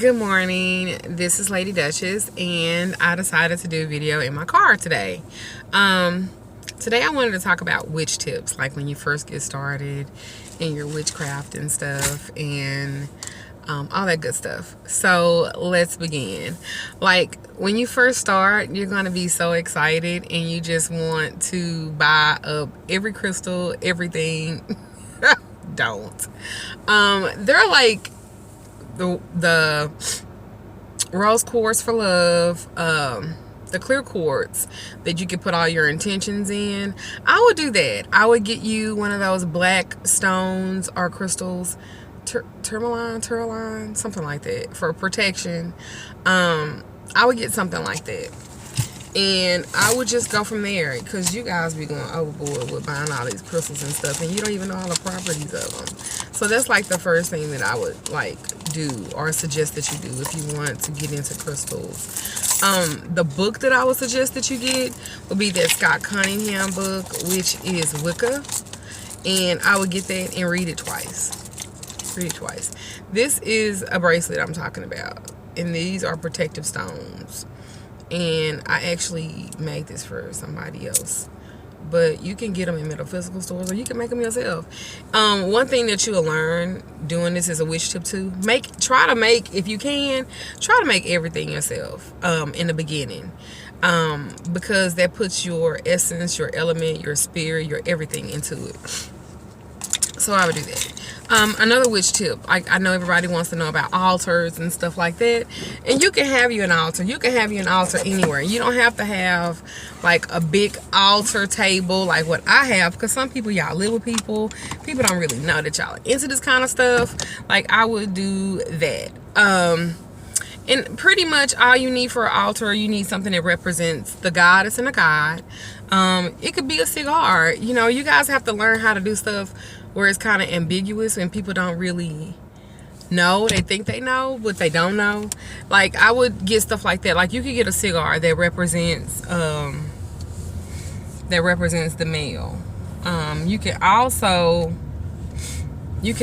Good morning. This is Lady Duchess, and I decided to do a video in my car today. Today I wanted to talk about witch tips, like when you first get started in your witchcraft and stuff, and all that good stuff. So let's begin. Like when you first start, you're gonna be so excited, and you just want to buy up every crystal, everything. Don't. They're like the rose quartz for love, the clear quartz that you can put all your intentions in. I would do that. I would get you one of those black stones or crystals, tourmaline, something like that, for protection. I would get something like that, and I would just go from there, because you guys be going overboard with buying all these crystals and stuff, and you don't even know all the properties of them. So that's like the first thing that I would like do or suggest that you do if you want to get into crystals. The book that I would suggest that you get would be that Scott Cunningham book, which is Wicca, and I would get that and read it twice. This is a bracelet I'm talking about, and these are protective stones, and I actually made this for somebody else, but you can get them in metaphysical stores, or you can make them yourself. One thing that you'll learn doing this is a witch tip too. Try to make, if you can, try to make everything yourself in the beginning, because that puts your essence, your element, your spirit, your everything into it. So I would do that. Another witch tip, I know everybody wants to know about altars and stuff like that, and you can have you an altar. You can have you an altar anywhere. You don't have to have like a big altar table like what I have, because some people, y'all live with people don't really know that y'all are into this kind of stuff. Like I would do that. And pretty much all you need for an altar, you need something that represents the goddess and the god. It could be a cigar. You know, you guys have to learn how to do stuff where it's kind of ambiguous and people don't really know. They think they know, but they don't know. Like I would get stuff like that. Like you could get a cigar that represents the male. You can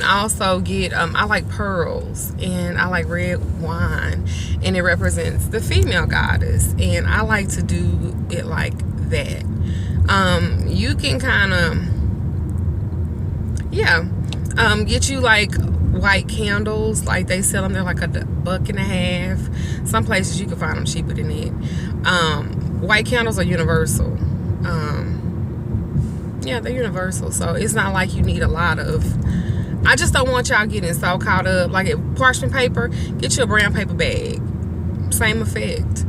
also get I like pearls, and I like red wine, and it represents the female goddess, and I like to do it like that. You can kind of get you like white candles, like they sell them. They're like $1.50. Some places you can find them cheaper than it. White candles are universal. Yeah, they're universal, so it's not like you need a lot of. I just don't want y'all getting so caught up. Like at parchment paper, get you a brown paper bag, same effect,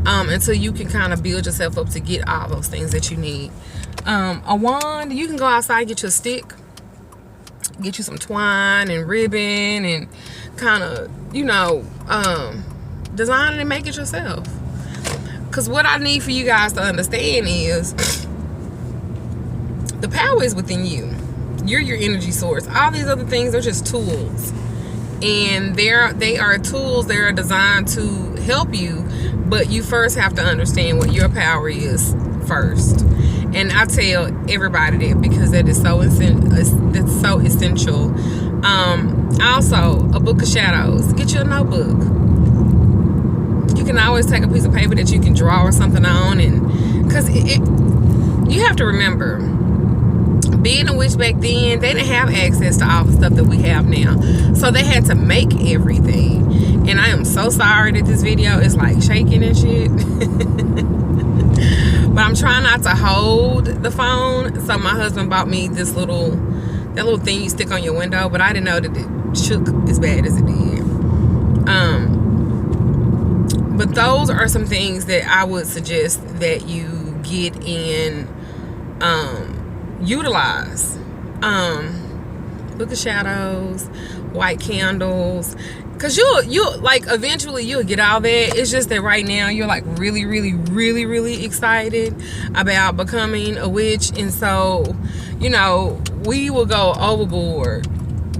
until you can kind of build yourself up to get all those things that you need. A wand, you can go outside and get you a stick, get you some twine and ribbon, and kind of, you know, design it and make it yourself. Because what I need for you guys to understand is the power is within you. You're your energy source. All these other things are just tools, and they are tools that are designed to help you, but you first have to understand what your power is first. And I tell everybody that, because that is so essential. Also, a book of shadows. Get you a notebook. You can always take a piece of paper that you can draw or something on, and because you have to remember, being a witch back then, they didn't have access to all the stuff that we have now, so they had to make everything. And I am so sorry that this video is like shaking and shit. But I'm trying not to hold the phone, so my husband bought me this little thing you stick on your window, but I didn't know that it shook as bad as it did. But those are some things that I would suggest that you get in, utilize. Book of shadows, white candles, because you'll like eventually you'll get all that. It's just that right now you're like really excited about becoming a witch, and so, you know, we will go overboard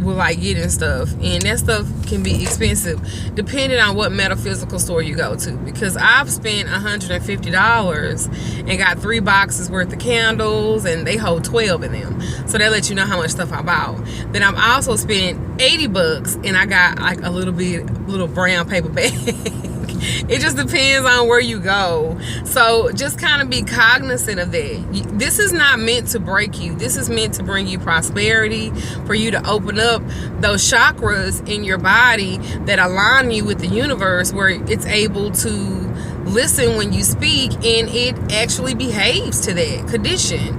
with like getting stuff, and that stuff can be expensive depending on what metaphysical store you go to, because I've spent $150 and got 3 boxes worth of candles, and they hold 12 in them, so that lets you know how much stuff I bought. Then I've also spent $80 and I got like a little brown paper bag. It just depends on where you go. So just kind of be cognizant of that. This is not meant to break you. This is meant to bring you prosperity, for you to open up those chakras in your body that align you with the universe, where it's able to listen when you speak and it actually behaves to that condition.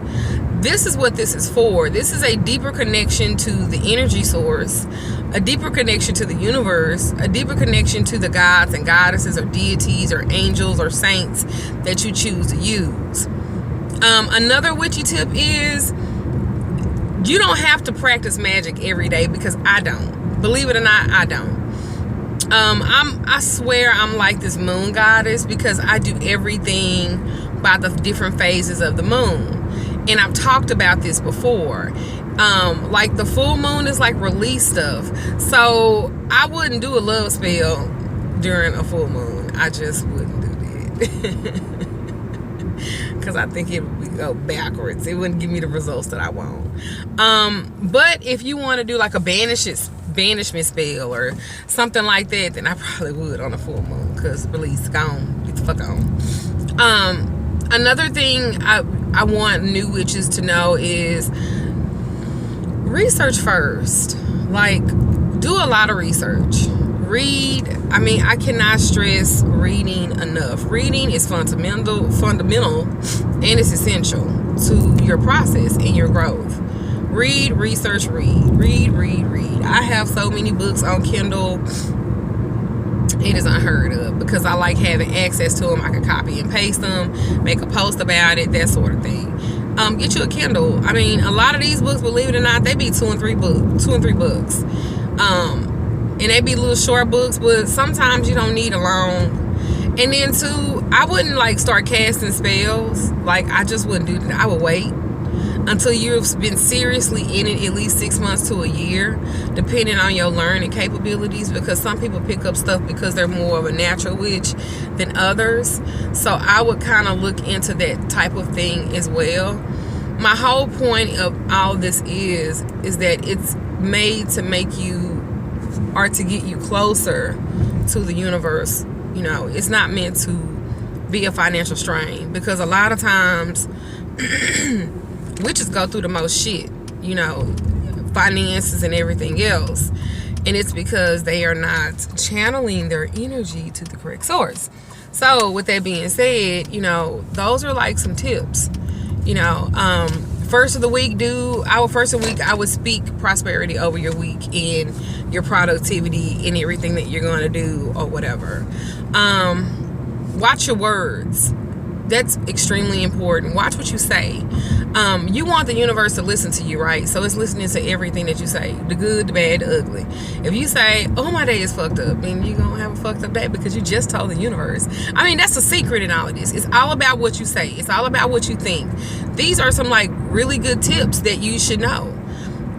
This is what this is for. This is a deeper connection to the energy source, a deeper connection to the universe, a deeper connection to the gods and goddesses or deities or angels or saints that you choose to use. Another witchy tip is, you don't have to practice magic every day, because I don't. Believe it or not, I don't. I swear I'm like this moon goddess, because I do everything by the different phases of the moon. And I've talked about this before. Like the full moon is like release stuff. So I wouldn't do a love spell during a full moon. I just wouldn't do that. Because I think it would go backwards. It wouldn't give me the results that I want. But if you want to do like a banishment spell or something like that, then I probably would on a full moon, because release, gone, get the fuck on. Another thing I want new witches to know is research first. Like, do a lot of research. Read. I mean, I cannot stress reading enough. Reading is fundamental, and it's essential to your process and your growth. Read, research, read. I have so many books on Kindle. It is unheard of, because I like having access to them. I can copy and paste them, make a post about it, that sort of thing. Get you a Kindle. I mean, a lot of these books, believe it or not, they be 2 and 3 books. And they be little short books, but sometimes you don't need a long. And then too, I wouldn't like start casting spells. Like, I just wouldn't do that. I would wait until you've been seriously in it at least 6 months to a year, depending on your learning capabilities, because some people pick up stuff because they're more of a natural witch than others. So I would kind of look into that type of thing as well. My whole point of all this is that it's made to make you, or to get you closer to the universe. You know, it's not meant to be a financial strain, because a lot of times witches go through the most shit, you know, finances and everything else, and it's because they are not channeling their energy to the correct source. So with that being said, you know, those are like some tips. You know, first of the week, I would speak prosperity over your week and your productivity and everything that you're going to do or whatever. Watch your words. That's extremely important. Watch what you say. You want the universe to listen to you, right? So it's listening to everything that you say, the good, the bad, the ugly. If you say, oh, my day is fucked up, then you're going to have a fucked up day, because you just told the universe. I mean, that's the secret in all of this. It's all about what you say. It's all about what you think. These are some like really good tips that you should know.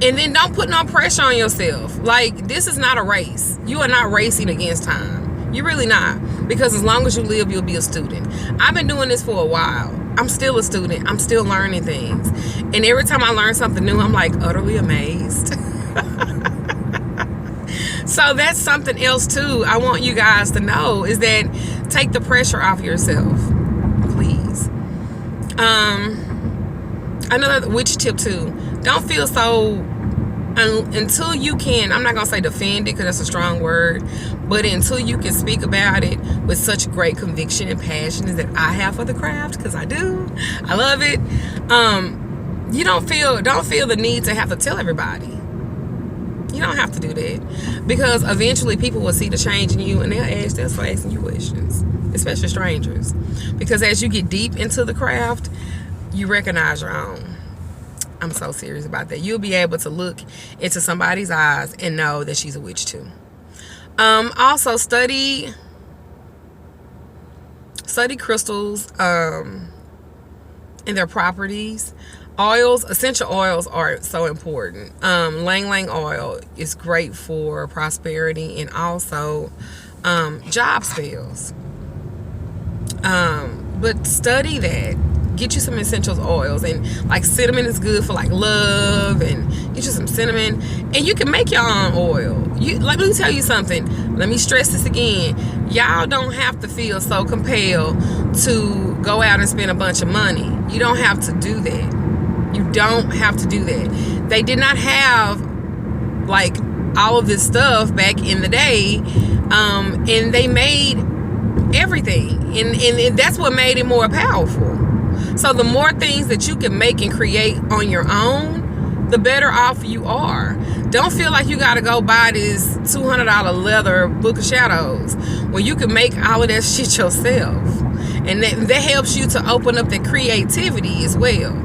And then don't put no pressure on yourself. Like, this is not a race. You are not racing against time. You're really not. Because as long as you live, you'll be a student. I've been doing this for a while. I'm still a student. I'm still learning things. And every time I learn something new, I'm like utterly amazed. So that's something else too I want you guys to know, is that take the pressure off yourself, please. Another witch tip too, don't feel so until you can, I'm not gonna say defend it, because that's a strong word, but until you can speak about it with such great conviction and passion that I have for the craft, because I do, I love it. You don't feel the need to have to tell everybody. You don't have to do that, because eventually people will see the change in you, and they'll start asking you questions, especially strangers, because as you get deep into the craft, you recognize your own. I'm so serious about that. You'll be able to look into somebody's eyes and know that she's a witch too. Also study crystals and their properties. Oils, essential oils are so important. Lang Lang oil is great for prosperity and also job spells. But study that. Get you some essential oils, and like cinnamon is good for like love, and get you some cinnamon, and you can make your own oil. Let me tell you something. Let me stress this again. Y'all don't have to feel so compelled to go out and spend a bunch of money. You don't have to do that. You don't have to do that. They did not have like all of this stuff back in the day, and they made everything, and that's what made it more powerful. So the more things that you can make and create on your own, the better off you are. Don't feel like you got to go buy this $200 leather book of shadows when you can make all of that shit yourself. And that helps you to open up the creativity as well.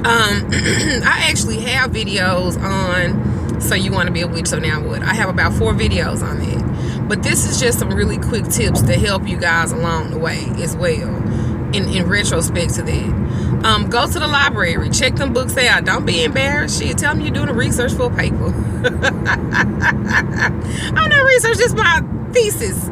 I actually have videos on So You Want to Be a Witch, So Now What. I have about 4 videos on it. But this is just some really quick tips to help you guys along the way as well. In retrospect to that, go to the library, check them books out. Don't be embarrassed. Shit, tell them you're doing a research for a paper. I'm not research, just my thesis.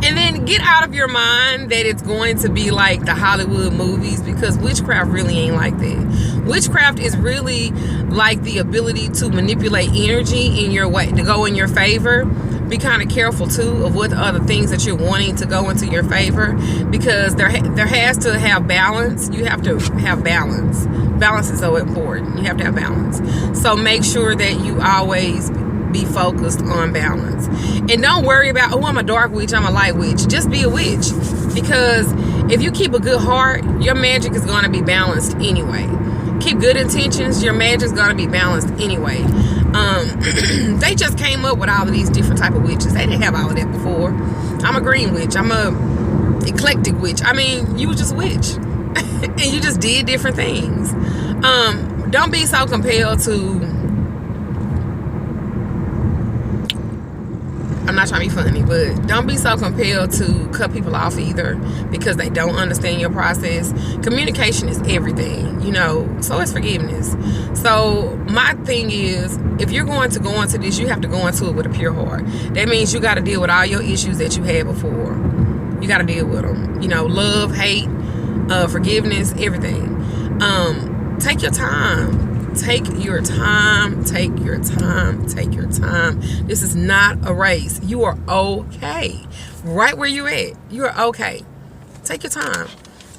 And then get out of your mind that it's going to be like the Hollywood movies, because witchcraft really ain't like that. Witchcraft is really like the ability to manipulate energy in your way to go in your favor. Be kind of careful too of what other things that you're wanting to go into your favor, because there has to have balance. You have to have balance. Balance is so important. You have to have balance. So make sure that you always be focused on balance, and don't worry about, oh, I'm a dark witch, I'm a light witch. Just be a witch, because if you keep a good heart, your magic is going to be balanced anyway. Keep good intentions, your magic's going to be balanced anyway. They just came up with all of these different type of witches. They didn't have all of that before. I'm a green witch, I'm a eclectic witch. I mean, you were just a witch and you just did different things. Don't be so compelled to, I'm not trying to be funny, but don't be so compelled to cut people off either, because they don't understand your process. Communication is everything, you know, so is forgiveness. So my thing is, if you're going to go into this, you have to go into it with a pure heart. That means you got to deal with all your issues that you had before. You got to deal with them. You know, love, hate, forgiveness, everything. Take your time. Take your time. Take your time. Take your time. This is not a race. You are okay. Right where you're at. You are okay. Take your time.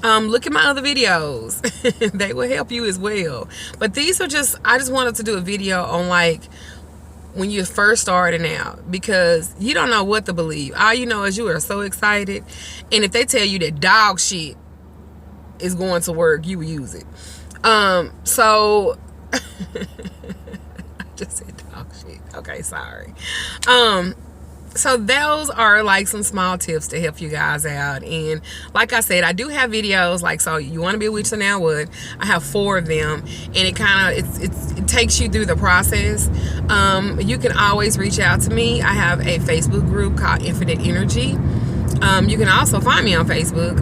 Look at my other videos. They will help you as well. But these are just, I just wanted to do a video on like when you're first starting out, because you don't know what to believe. All you know is you are so excited. And if they tell you that dog shit is going to work, you will use it. So I just said dog shit. Okay, sorry. So those are like some small tips to help you guys out. And like I said, I do have videos like So You Want to Be a Witch, So Now What. I have 4 of them, and it kind of it takes you through the process. You can always reach out to me. I have a Facebook group called Infinite Energy. You can also find me on Facebook.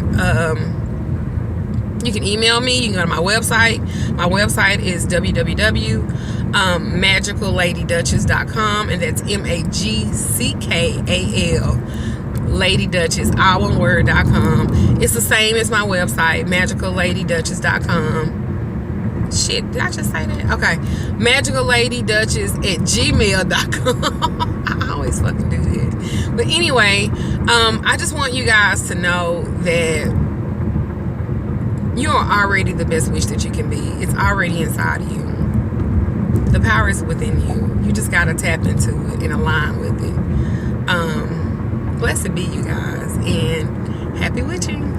You can email me. You can go to my website. My website is www.magicalladyduchess.com, and that's MAGCKAL Lady Duchess, all one word.com. It's the same as my website, magicalladyduchess.com. Shit, did I just say that? Okay, magicalladyduchess@gmail.com. I always fucking do that. But anyway, I just want you guys to know that you are already the best witch that you can be. It's already inside of you. The power is within you. You just got to tap into it and align with it. Blessed be you guys, and happy witching.